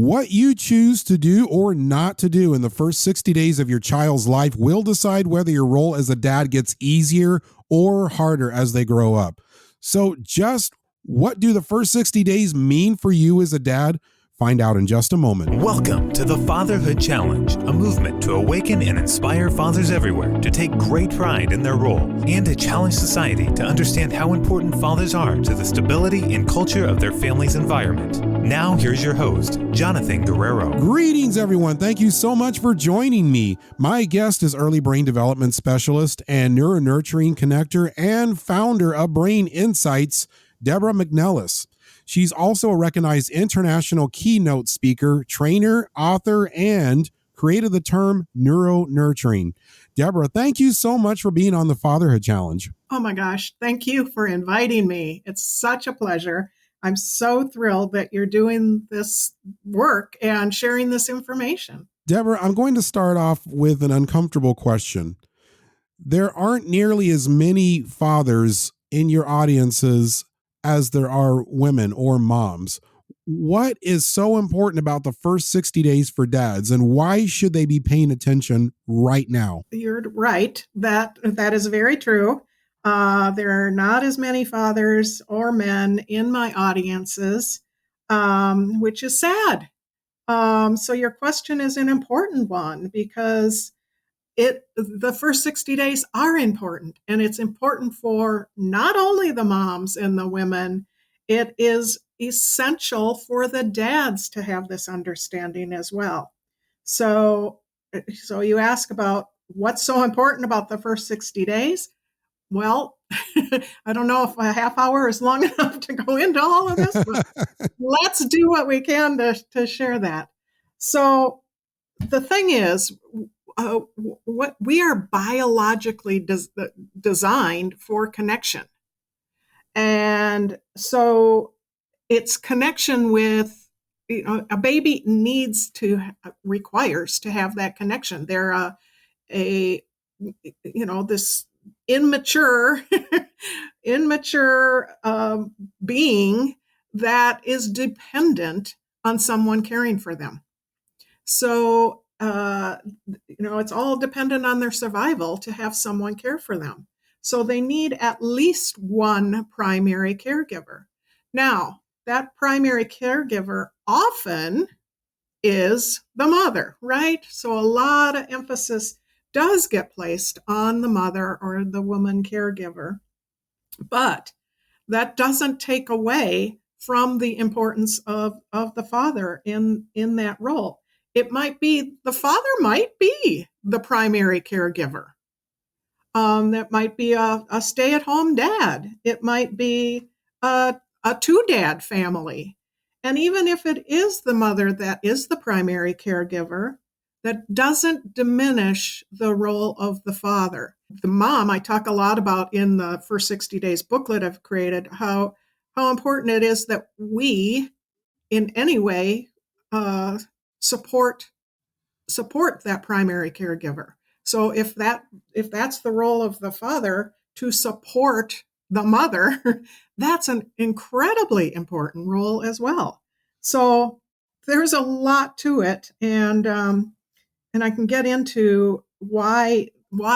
What you choose to do or not to do in the first 60 days of your child's life will decide whether your role as a dad gets easier or harder as they grow up. So just what do the first 60 days mean for you as a dad? Find out in just a moment. Welcome to the Fatherhood Challenge, a movement to awaken and inspire fathers everywhere to take great pride in their role and to challenge society to understand how important fathers are to the stability and culture of their family's environment. Now, here's your host, Jonathan Guerrero. Greetings, everyone. Thank you so much for joining me. My guest is early brain development specialist and Neuro-Nurturing Connector and founder of Brain Insights, Deborah McNelis. She's also a recognized international keynote speaker, trainer, author, and created the term neuro-nurturing. Deborah, thank you so much for being on the Fatherhood Challenge. Oh my gosh, thank you for inviting me. It's such a pleasure. I'm so thrilled that you're doing this work and sharing this information. Deborah, I'm going to start off with an uncomfortable question. There aren't nearly as many fathers in your audiences as there are women or moms. What is so important about the first 60 days for dads, and why should they be paying attention right now? You're right. That is very true. There are not as many fathers or men in my audiences, which is sad. So your question is an important one because the first 60 days are important, and it's important for not only the moms and the women. It is essential for the dads to have this understanding as well. So you ask about what's so important about the first 60 days. Well, I don't know if a half hour is long enough to go into all of this, but let's do what we can to share that. So the thing is, what we are biologically designed for connection. And so it's connection with, a baby requires to have that connection. They're this immature being that is dependent on someone caring for them. So it's all dependent on their survival to have someone care for them. So they need at least one primary caregiver. Now, that primary caregiver often is the mother, right? So a lot of emphasis does get placed on the mother or the woman caregiver, but that doesn't take away from the importance of the father in that role. The father might be the primary caregiver. That might be a stay-at-home dad. It might be a two-dad family. And even if it is the mother that is the primary caregiver, that doesn't diminish the role of the father. The mom, I talk a lot about in the first 60 days booklet I've created, how important it is that we, in any way, support that primary caregiver. So if that's the role of the father to support the mother, that's an incredibly important role as well. So there's a lot to it, and I can get into why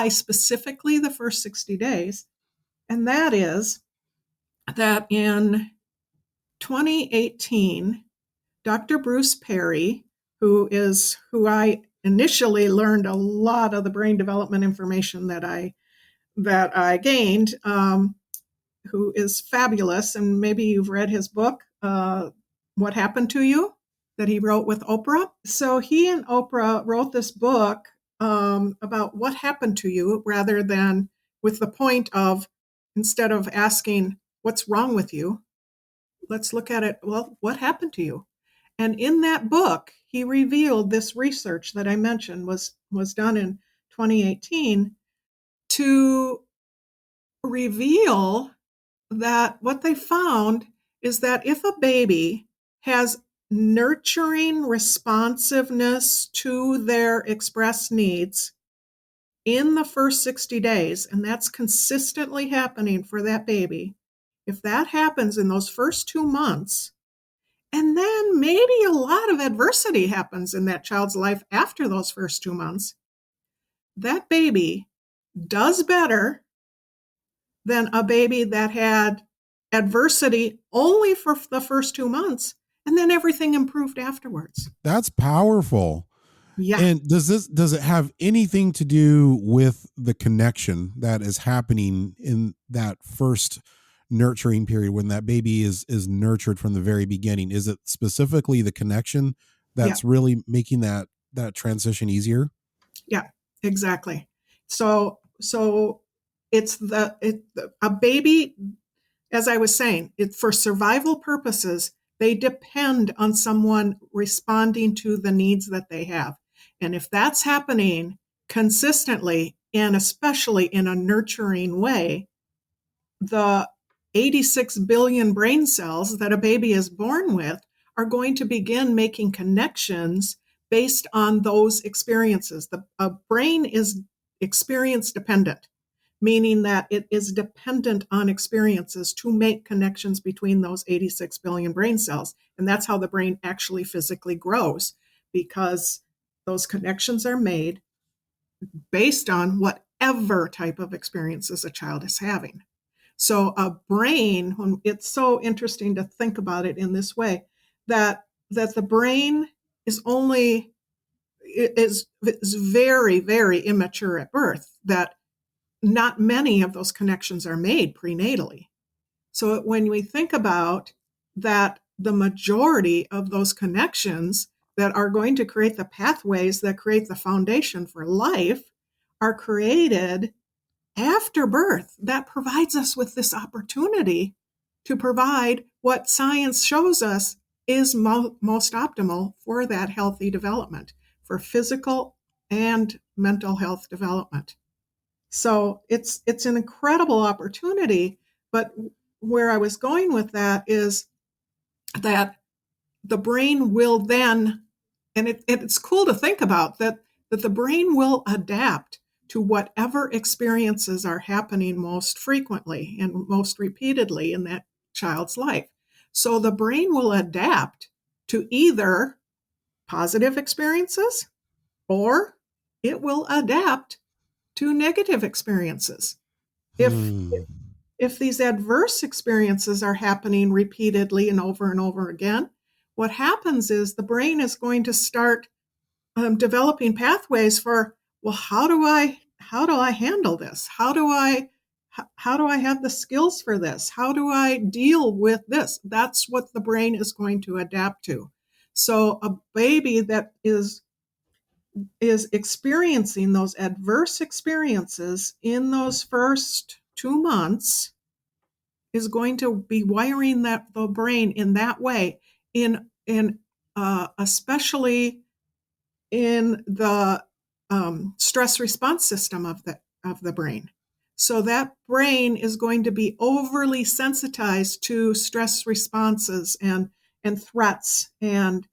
specifically the first 60 days, and that is that in 2018, Dr. Bruce Perry, who I initially learned a lot of the brain development information that I gained, who is fabulous, and maybe you've read his book, What Happened to You, that he wrote with Oprah. So he and Oprah wrote this book about what happened to you, rather than with the point of, instead of asking what's wrong with you, let's look at it, well, what happened to you? And in that book, he revealed this research that I mentioned was done in 2018 to reveal that what they found is that if a baby has nurturing responsiveness to their expressed needs in the first 60 days, and that's consistently happening for that baby, if that happens in those first 2 months, And then maybe a lot of adversity happens in that child's life after those first 2 months. That baby does better than a baby that had adversity only for the first 2 months, and then everything improved afterwards. That's powerful. Yeah. And does it have anything to do with the connection that is happening in that first nurturing period when that baby is nurtured from the very beginning? Is it specifically the connection Yeah. that's really making that transition easier? Yeah, exactly. So it's a baby, as I was saying, for survival purposes, they depend on someone responding to the needs that they have. And if that's happening consistently, and especially in a nurturing way, the 86 billion brain cells that a baby is born with are going to begin making connections based on those experiences. A brain is experience dependent, meaning that it is dependent on experiences to make connections between those 86 billion brain cells. And that's how the brain actually physically grows, because those connections are made based on whatever type of experiences a child is having. So a brain, it's so interesting to think about it in this way, that the brain is only is very, very immature at birth, that not many of those connections are made prenatally. So when we think about that, the majority of those connections that are going to create the pathways that create the foundation for life are created after birth. That provides us with this opportunity to provide what science shows us is most optimal for that healthy development, for physical and mental health development. So it's an incredible opportunity. But where I was going with that is that the brain will then, and it's cool to think about that the brain will adapt to whatever experiences are happening most frequently and most repeatedly in that child's life. So the brain will adapt to either positive experiences, or it will adapt to negative experiences. If Hmm. if these adverse experiences are happening repeatedly and over again, what happens is the brain is going to start developing pathways for, well, how do I handle this? How do I have the skills for this? How do I deal with this? That's what the brain is going to adapt to. So a baby that is experiencing those adverse experiences in those first 2 months is going to be wiring the brain in that way, in especially in the stress response system of the brain. So that brain is going to be overly sensitized to stress responses and threats, and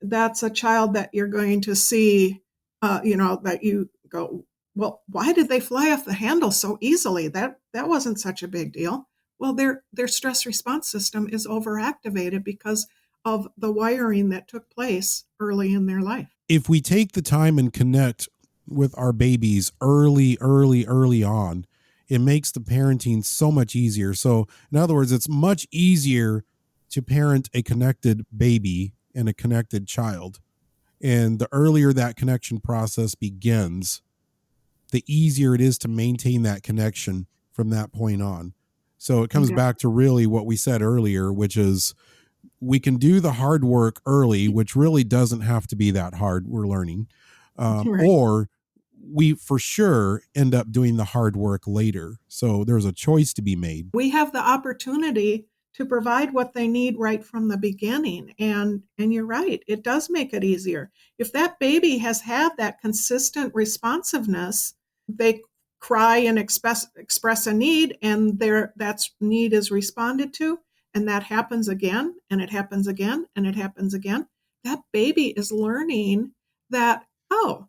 that's a child that you're going to see, that you go, well, why did they fly off the handle so easily? That wasn't such a big deal. Well, their stress response system is overactivated because of the wiring that took place early in their life. If we take the time and connect with our babies early on, it makes the parenting so much easier. So, in other words, it's much easier to parent a connected baby and a connected child. And the earlier that connection process begins, the easier it is to maintain that connection from that point on. So it comes Yeah. back to really what we said earlier, which is we can do the hard work early, which really doesn't have to be that hard. We're learning. Right. Or we for sure end up doing the hard work later. So there's a choice to be made. We have the opportunity to provide what they need right from the beginning. And you're right, it does make it easier. If that baby has had that consistent responsiveness, they cry and express a need, and that need is responded to, and that happens again, and it happens again, and it happens again. That baby is learning that, oh,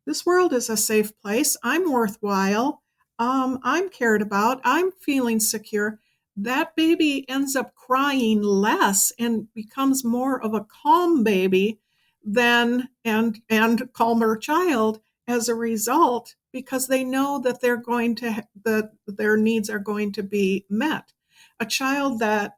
this world is a safe place. I'm worthwhile. I'm cared about. I'm feeling secure. that baby ends up crying less and becomes more of a calm baby than and calmer child as a result, because they know that that their needs are going to be met. A child that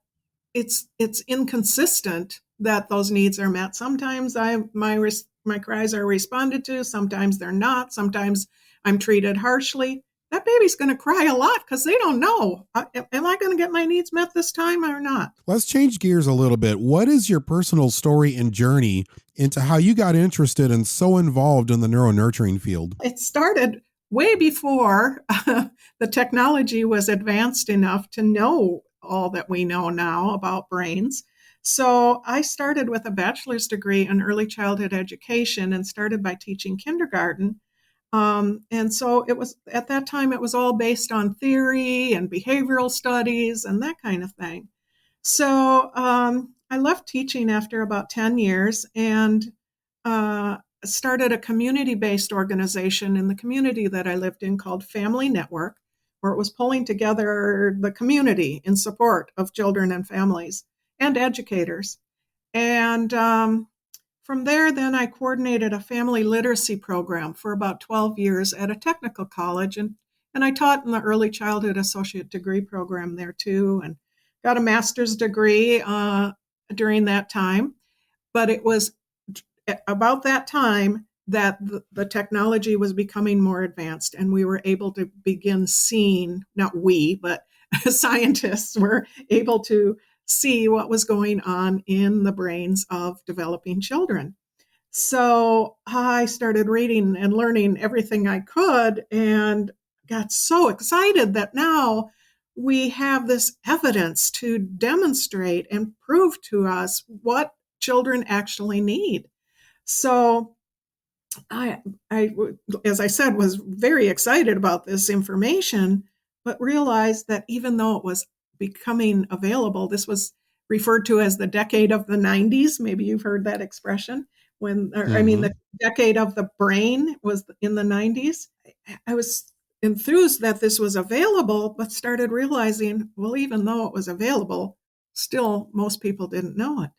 it's inconsistent that those needs are met. Sometimes my cries are responded to, sometimes they're not, sometimes I'm treated harshly. That baby's going to cry a lot because they don't know, am I going to get my needs met this time or not? Let's change gears a little bit. What is your personal story and journey into how you got interested and so involved in the neuronurturing field? It started way before the technology was advanced enough to know all that we know now about brains. So I started with a bachelor's degree in early childhood education and started by teaching kindergarten. And so it was, at that time, it was all based on theory and behavioral studies and that kind of thing. So I left teaching after about 10 years and started a community-based organization in the community that I lived in called Family Network, where it was pulling together the community in support of children and families and educators. And from there, then I coordinated a family literacy program for about 12 years at a technical college. And I taught in the early childhood associate degree program there too, and got a master's degree during that time. But it was about that time that the technology was becoming more advanced, and we were able to begin seeing, not we, but scientists were able to see what was going on in the brains of developing children. So I started reading and learning everything I could and got so excited that now we have this evidence to demonstrate and prove to us what children actually need. So I, as I said, was very excited about this information, but realized that even though it was becoming available, this was referred to as the decade of the 90s. Maybe you've heard that expression. The decade of the brain was in the 90s. I was enthused that this was available, but started realizing, well, even though it was available, still most people didn't know it.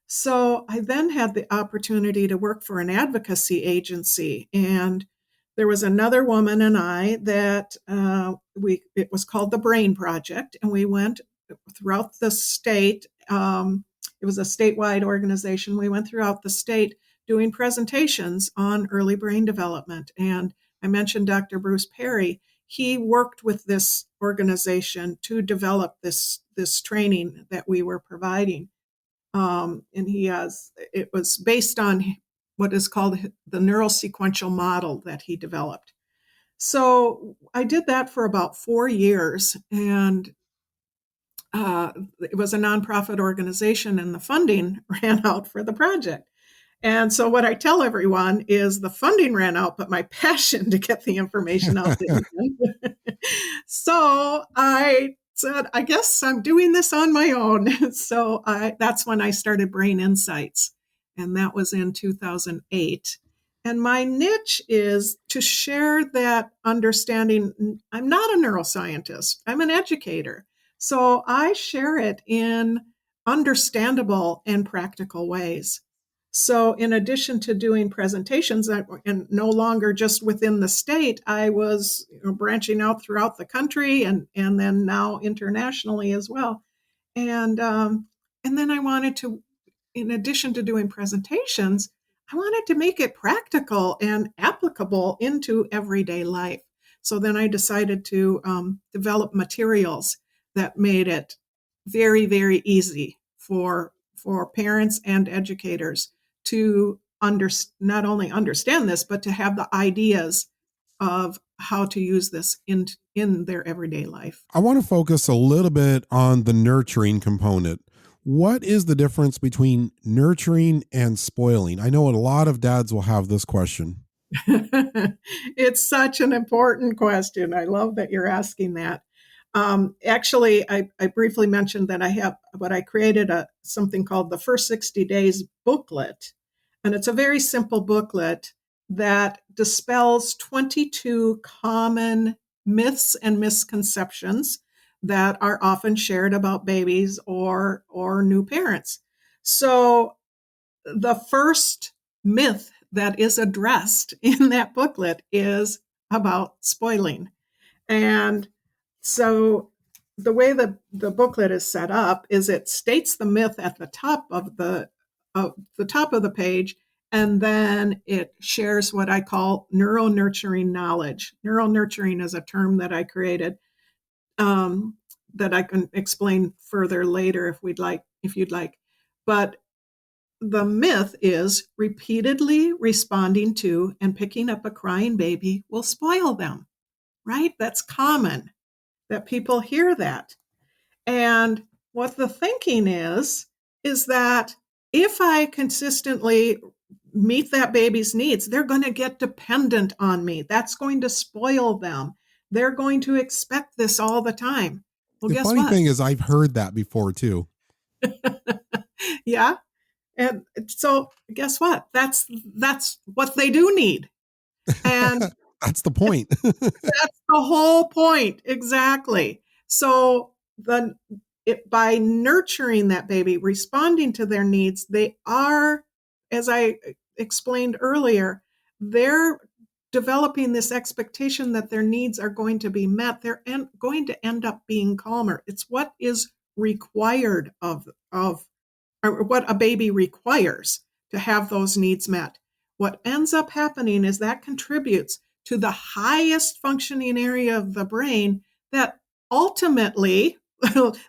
So I then had the opportunity to work for an advocacy agency, and there was another woman and I that it was called the Brain Project, and we went throughout the state. It was a statewide organization. We went throughout the state doing presentations on early brain development. And I mentioned Dr. Bruce Perry. He worked with this organization to develop this training that we were providing. And it was based on what is called the neurosequential model that he developed. So I did that for about 4 years, and it was a nonprofit organization, and the funding ran out for the project. And so what I tell everyone is the funding ran out, but my passion to get the information out didn't. So I said, I guess I'm doing this on my own. So that's when I started Brain Insights, and that was in 2008. And my niche is to share that understanding. I'm not a neuroscientist, I'm an educator. So I share it in understandable and practical ways. So in addition to doing presentations, and no longer just within the state, I was branching out throughout the country and then now internationally as well. And then I wanted to, in addition to doing presentations, I wanted to make it practical and applicable into everyday life. So then I decided to develop materials that made it very, very easy for parents and educators to not only understand this, but to have the ideas of how to use this in their everyday life. I want to focus a little bit on the nurturing component. What is the difference between nurturing and spoiling? I know a lot of dads will have this question. It's such an important question. I love that you're asking that. Actually, I briefly mentioned that I created something called the First 60 Days booklet. And it's a very simple booklet that dispels 22 common myths and misconceptions that are often shared about babies or new parents. So the first myth that is addressed in that booklet is about spoiling. And so the way the booklet is set up is it states the myth at the top of the page, and then it shares what I call neuro-nurturing knowledge. Neuro-nurturing is a term that I created, that I can explain further later if you'd like. But the myth is repeatedly responding to and picking up a crying baby will spoil them, right? That's common that people hear that. And what the thinking is that if I consistently meet that baby's needs, they're going to get dependent on me. That's going to spoil them. They're going to expect this all the time. Well, The guess funny what? thing is, I've heard that before too. Yeah. And so guess what? That's what they do need. And That's the point. that's the whole point. Exactly. So by nurturing that baby, responding to their needs, they are, as I explained earlier, they're developing this expectation that their needs are going to be met. They're going to end up being calmer. It's what is required of or what a baby requires to have those needs met. What ends up happening is that contributes to the highest functioning area of the brain that ultimately,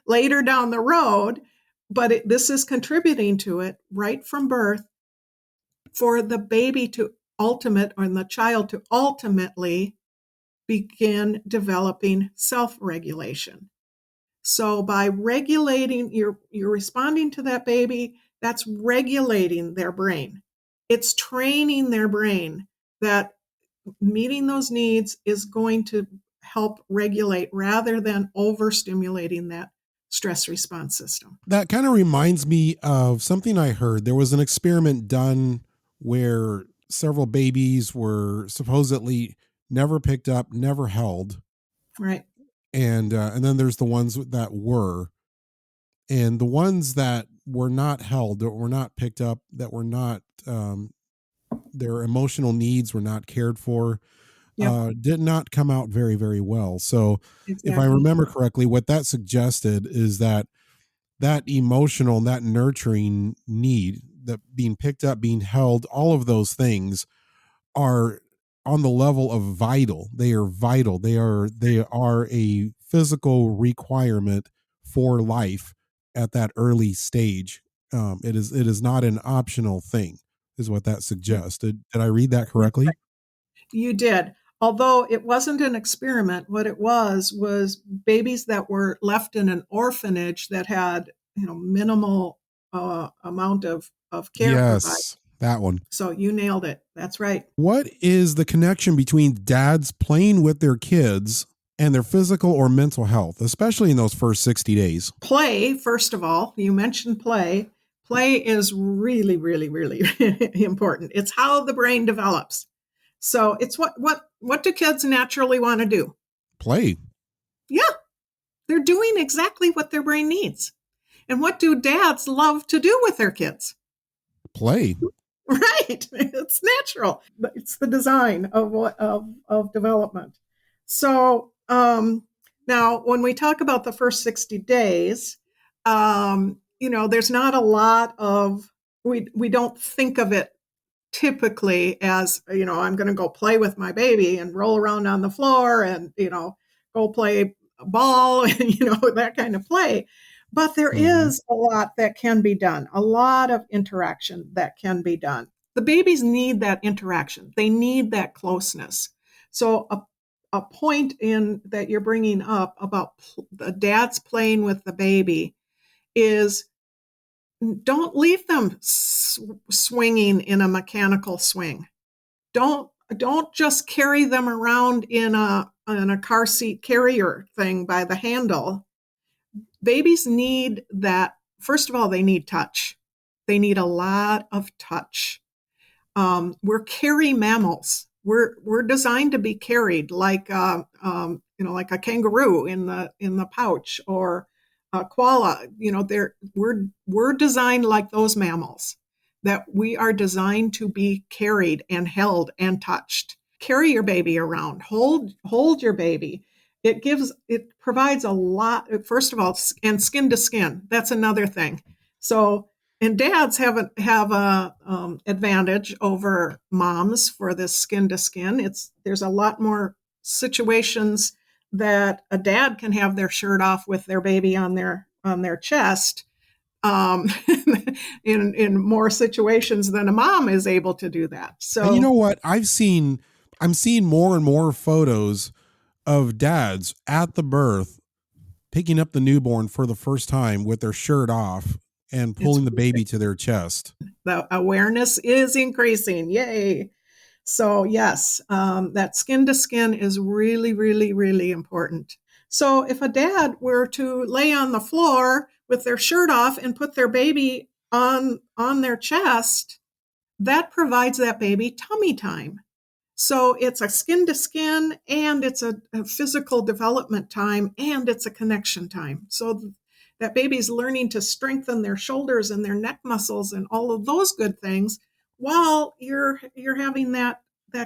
later down the road, but this is contributing to it right from birth, for the baby to the child to ultimately begin developing self-regulation. So by regulating, you're responding to that baby, that's regulating their brain. It's training their brain that meeting those needs is going to help regulate rather than overstimulating that stress response system. That kind of reminds me of something I heard. There was an experiment done where several babies were supposedly never picked up, never held, Right. and then there's the ones that were, and the ones that were not held, that were not picked up, that were not their emotional needs were not cared for, Yep. did not come out very, very well. So, if I Exactly. remember correctly, what that suggested is that emotional, that nurturing need, that being picked up, being held, all of those things are on the level of vital. They are vital. They are a physical requirement for life at that early stage. It is not an optional thing, is what that suggests. Did I read that correctly? You did. Although it wasn't an experiment, what it was babies that were left in an orphanage that had, minimal amount of care provided. Yes, that one. So you nailed it. That's right. What is the connection between dads playing with their kids and their physical or mental health, especially in those first 60 days? Play, first of all, you mentioned play. Play is really, really, really important. It's how the brain develops. So it's what do kids naturally want to do? Play. Yeah, they're doing exactly what their brain needs. And what do dads love to do with their kids? Play. Right. It's natural. It's the design of development. So now, when we talk about the first 60 days, there's not a lot of, we don't think of it typically as, I'm going to go play with my baby and roll around on the floor and, go play ball and, that kind of play. But there Mhm. is a lot that can be done, a lot of interaction that can be done. The babies need that interaction. They need that closeness. So a point in that you're bringing up about the dads playing with the baby is, don't leave them swinging in a mechanical swing. Don't just carry them around in a car seat carrier thing by the handle. Babies need that. First of all, they need touch. They need a lot of touch. We're carry mammals. We're designed to be carried like like a kangaroo in the pouch, or a koala. We're designed like those mammals, that we are designed to be carried and held and touched. Carry your baby around, hold your baby. It provides a lot, first of all, and skin to skin. That's another thing. So, and dads have a advantage over moms for this skin to skin. There's a lot more situations that a dad can have their shirt off with their baby on their chest, um, in more situations than a mom is able to do that. So, and you know what? I'm seeing more and more photos of dads at the birth picking up the newborn for the first time with their shirt off and pulling the baby to their chest. The awareness is increasing. Yay. So yes, that skin to skin is really, really, really important. So if a dad were to lay on the floor with their shirt off and put their baby on their chest, that provides that baby tummy time. So it's a skin to skin, and it's a physical development time, and it's a connection time. So that baby's learning to strengthen their shoulders and their neck muscles and all of those good things while you're having that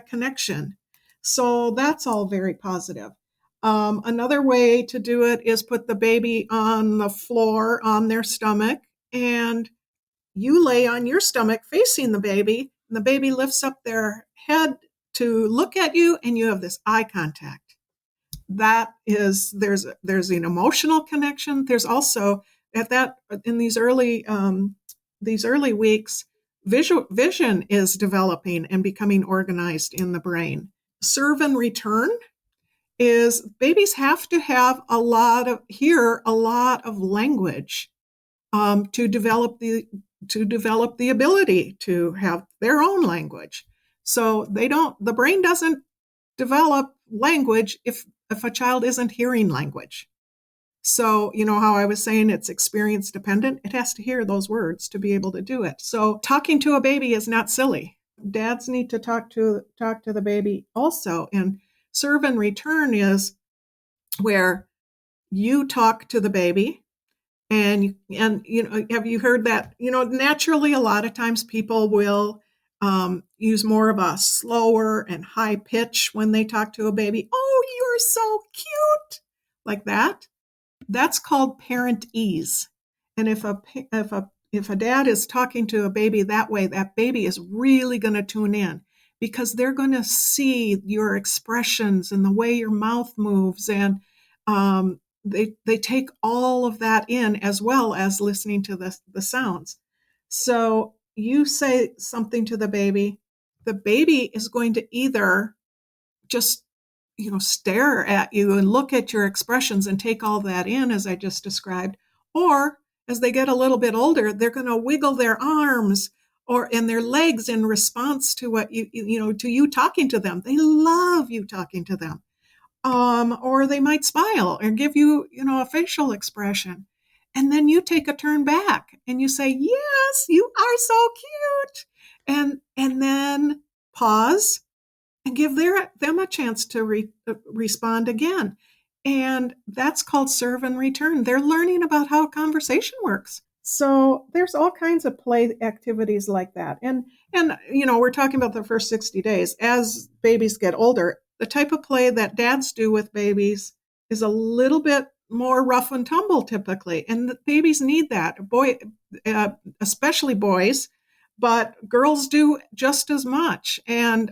connection. So that's all very positive. Another way to do it is put the baby on the floor on their stomach, and you lay on your stomach facing the baby, and the baby lifts up their head to look at you, and you have this eye contact. That is, there's an emotional connection. There's also in these early weeks, vision is developing and becoming organized in the brain. Serve and return is, babies have to have a lot of language to develop the ability to have their own language. So the brain doesn't develop language if a child isn't hearing language. So, how I was saying it's experience dependent, it has to hear those words to be able to do it. So talking to a baby is not silly. Dads need to talk to the baby also. And serve and return is where you talk to the baby. And have you heard that? Naturally, a lot of times people will use more of a slower and high pitch when they talk to a baby. Oh, you're so cute, like that. That's called parent ease. And if a dad is talking to a baby that way, that baby is really going to tune in, because they're going to see your expressions and the way your mouth moves, and they take all of that in, as well as listening to the sounds. So you say something to the baby is going to either just stare at you and look at your expressions and take all that in, as I just described, or as they get a little bit older, they're going to wiggle their arms and their legs in response to what to you talking to them. They love you talking to them. Or they might smile or give you, a facial expression. And then you take a turn back and you say, yes, you are so cute. And then pause and give them a chance to respond again. And that's called serve and return. They're learning about how conversation works. So there's all kinds of play activities like that. And we're talking about the first 60 days. As babies get older, the type of play that dads do with babies is a little bit more rough and tumble typically. And the babies need that, especially boys, but girls do just as much. And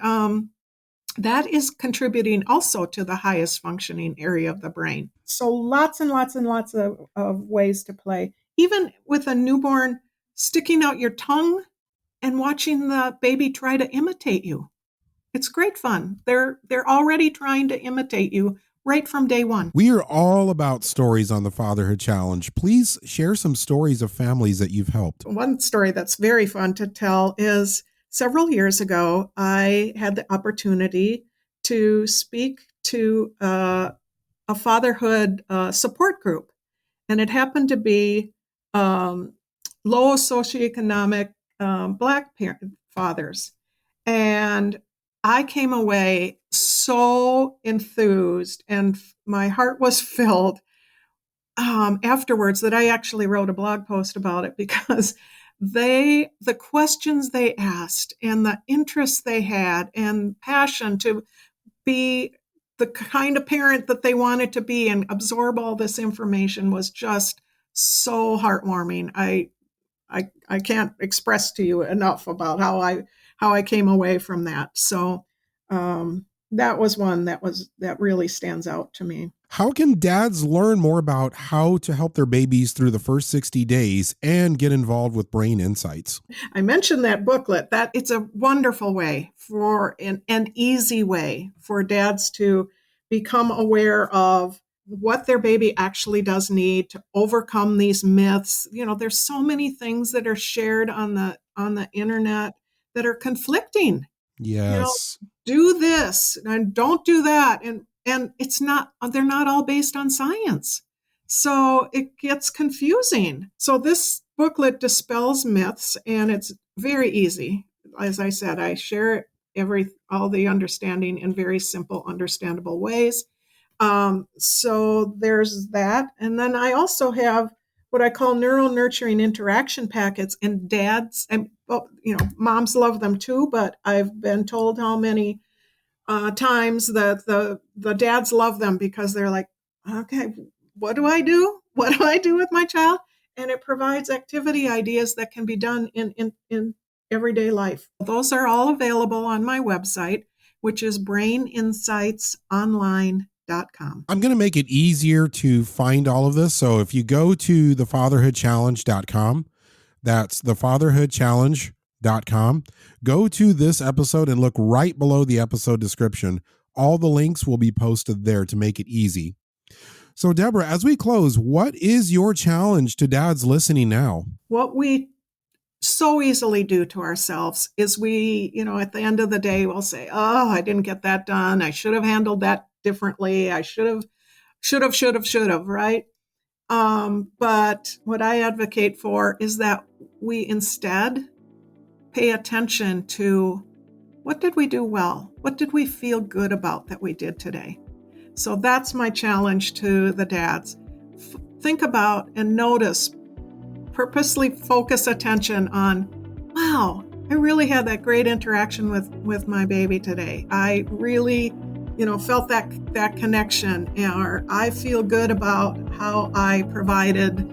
that is contributing also to the highest functioning area of the brain. So lots and lots and lots of ways to play. Even with a newborn, sticking out your tongue and watching the baby try to imitate you. It's great fun. They're already trying to imitate you right from day one. We are all about stories on the Fatherhood Challenge. Please share some stories of families that you've helped. One story that's very fun to tell is, several years ago, I had the opportunity to speak to a fatherhood support group. And it happened to be low socioeconomic Black fathers. And I came away so enthused and my heart was filled afterwards that I actually wrote a blog post about it, because the questions they asked and the interest they had and passion to be the kind of parent that they wanted to be and absorb all this information was just so heartwarming. I can't express to you enough about how I came away from that. So that was one that really stands out to me. How can dads learn more about how to help their babies through the first 60 days and get involved with Brain Insights? I mentioned that booklet. That it's a wonderful way for an easy way for dads to become aware of what their baby actually does need to overcome these myths. There's so many things that are shared on the internet that are conflicting. Yes. Do this and don't do that. And they're not all based on science. So it gets confusing. So this booklet dispels myths, and it's very easy. As I said, I share all the understanding in very simple, understandable ways. So there's that. And then I also have what I call Neuro-Nurturing interaction packets, and dads, and moms love them too, but I've been told how many times that the dads love them, because they're like, okay, what do I do? What do I do with my child? And it provides activity ideas that can be done in everyday life. Those are all available on my website, which is braininsightsonline.com. I'm going to make it easier to find all of this. So if you go to thefatherhoodchallenge.com, that's thefatherhoodchallenge.com, go to this episode and look right below the episode description. All the links will be posted there to make it easy. So Deborah, as we close, what is your challenge to dads listening now? What we so easily do to ourselves is we, at the end of the day, we'll say, oh, I didn't get that done. I should have handled that differently. I should have, right? But what I advocate for is that we instead pay attention to, what did we do well? What did we feel good about that we did today? So that's my challenge to the dads. Think about and notice, purposely focus attention on, wow, I really had that great interaction with my baby today. I really, felt that connection, or I feel good about how I provided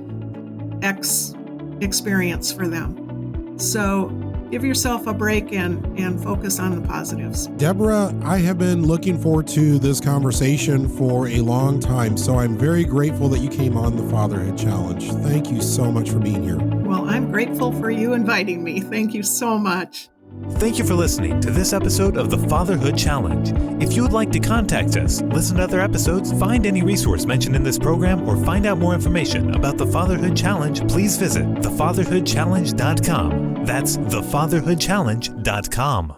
X experience for them. So give yourself a break and focus on the positives. Deborah, I have been looking forward to this conversation for a long time, so I'm very grateful that you came on the Fatherhood Challenge. Thank you so much for being here. Well, I'm grateful for you inviting me. Thank you so much. Thank you for listening to this episode of the Fatherhood Challenge. If you would like to contact us, listen to other episodes, find any resource mentioned in this program, or find out more information about the Fatherhood Challenge, please visit thefatherhoodchallenge.com. That's thefatherhoodchallenge.com.